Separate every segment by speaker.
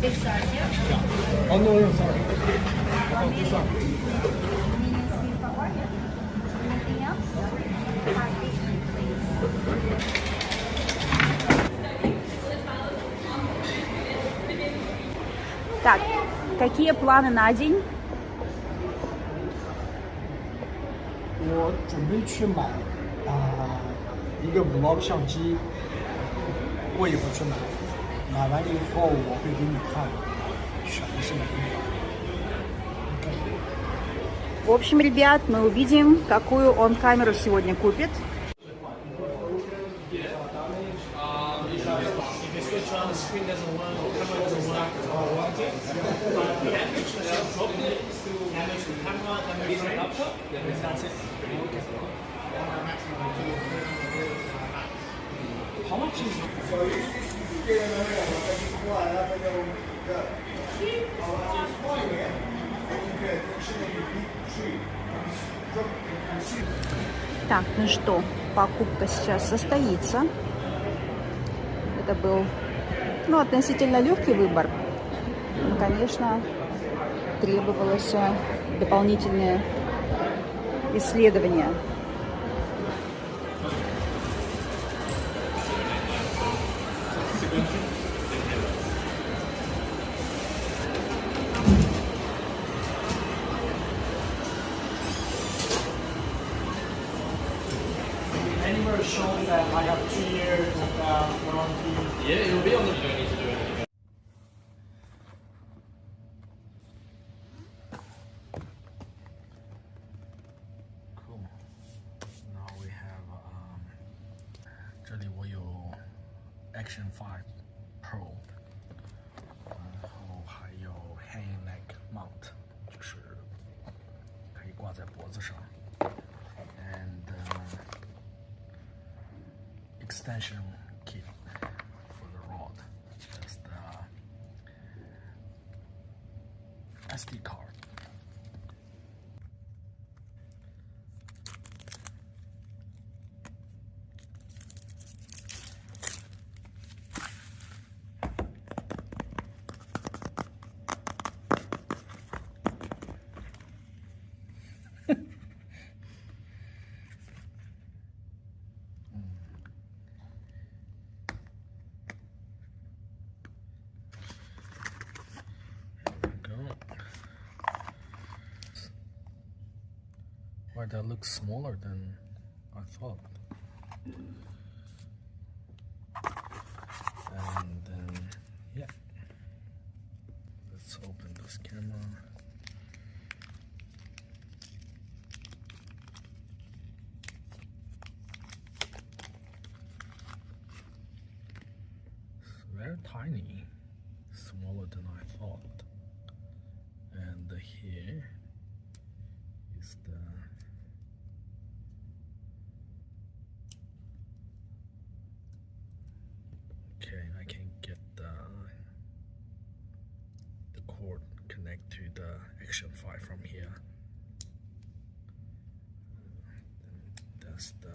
Speaker 1: Big size, yeah?
Speaker 2: Yeah. Oh, no, sorry. Oh, this one.
Speaker 1: Medium sweet power, yeah? Anything else? Так, какие планы на день?
Speaker 2: 我准备去买一个5 相机，过一会儿去买，买完以后我会给你看选的是哪一款。
Speaker 1: В общем, ребят, мы увидим, какую он камеру сегодня купит.
Speaker 2: How much is
Speaker 1: Так, ну что, покупка сейчас состоится. Это был, относительно легкий выбор. Но, конечно, требовалось дополнительное исследование.
Speaker 2: anywhere showing that I have 2 years of warranty?
Speaker 3: Yeah, you'll be on the journey to do it.
Speaker 2: Cool. Now we have 这里我有 Action 5 Pro， 然后还有 hang neck mount， 就是可以挂在脖子上 ，and extension kit for the rod, just the SD card. Why that looks smaller than I thought. And then, yeah. Let's open this camera. It's very tiny, smaller than I thought. And here is the I can get the cord connect to the Action 5 from here. That's the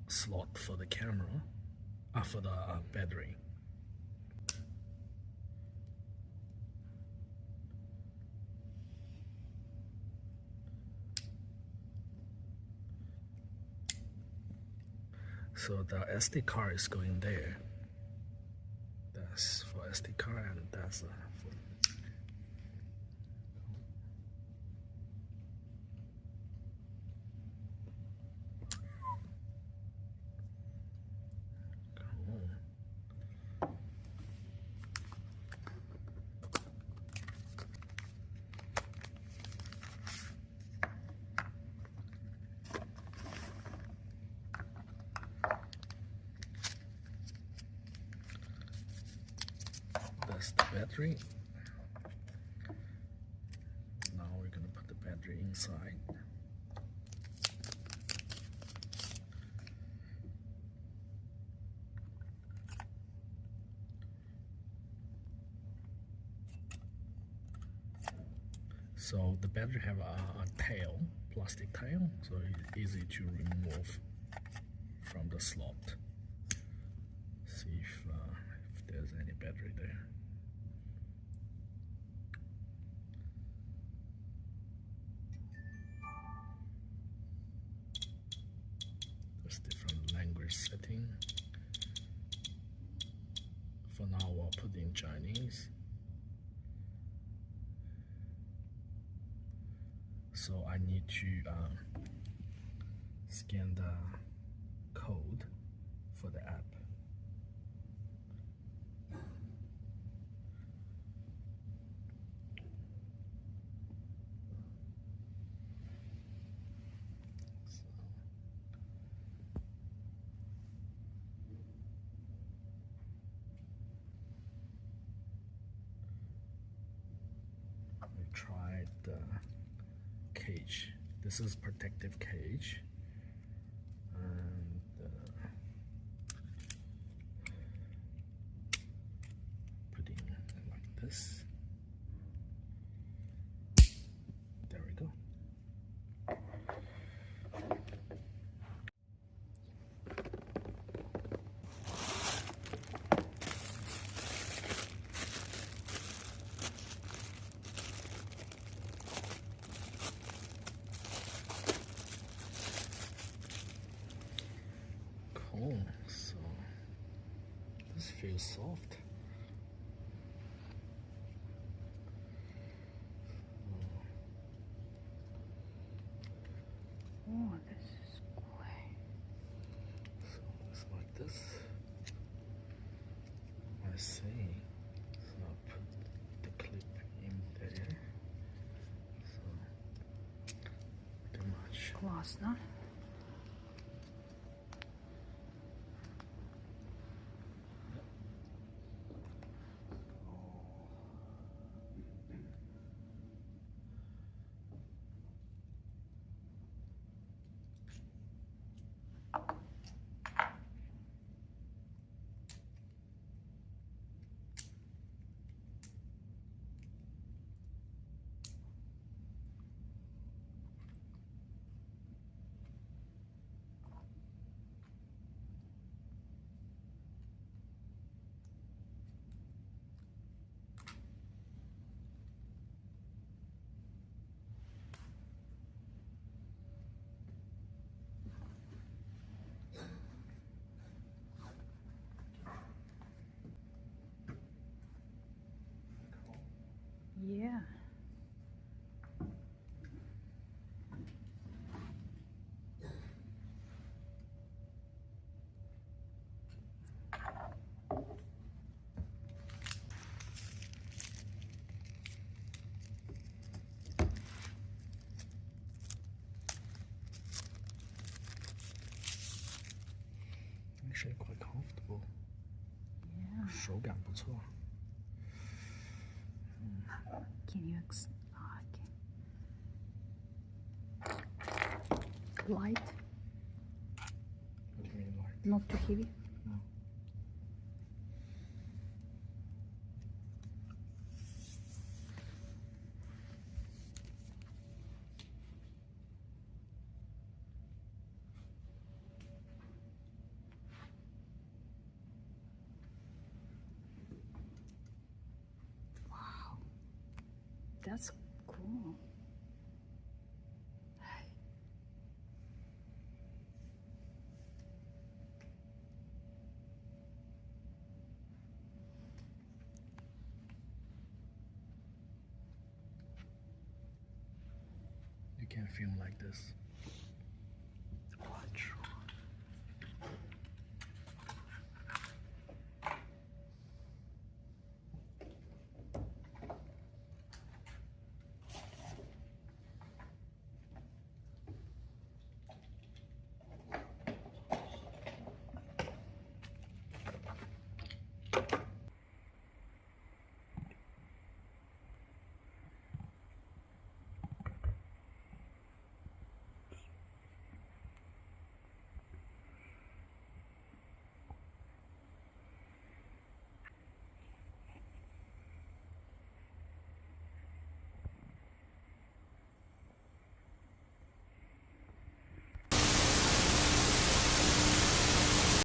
Speaker 2: slot for the camera, for the battery. So the SD card is going there. That's for SD card, and that's for that's the battery. Now we're gonna put the battery inside. So the battery have a tail, plastic tail, so it's easy to remove from the slot. See if battery there. There's different language setting. For now, I'll put in Chinese. So I need to scan the code for the app. We tried the cage. This is protective cage, and putting like this. There we go. Cool. So this feels soft.
Speaker 1: Oh, this is great.
Speaker 2: So it's like this. I see. So I put the clip in there. So pretty much.
Speaker 1: Классно. Yeah.
Speaker 2: Actually quite comfortable.
Speaker 1: Yeah.
Speaker 2: 手感不错。
Speaker 1: Can you light?
Speaker 2: What do you mean light?
Speaker 1: Not too heavy?
Speaker 2: No.
Speaker 1: Wow. That's cool.
Speaker 2: You can film like this.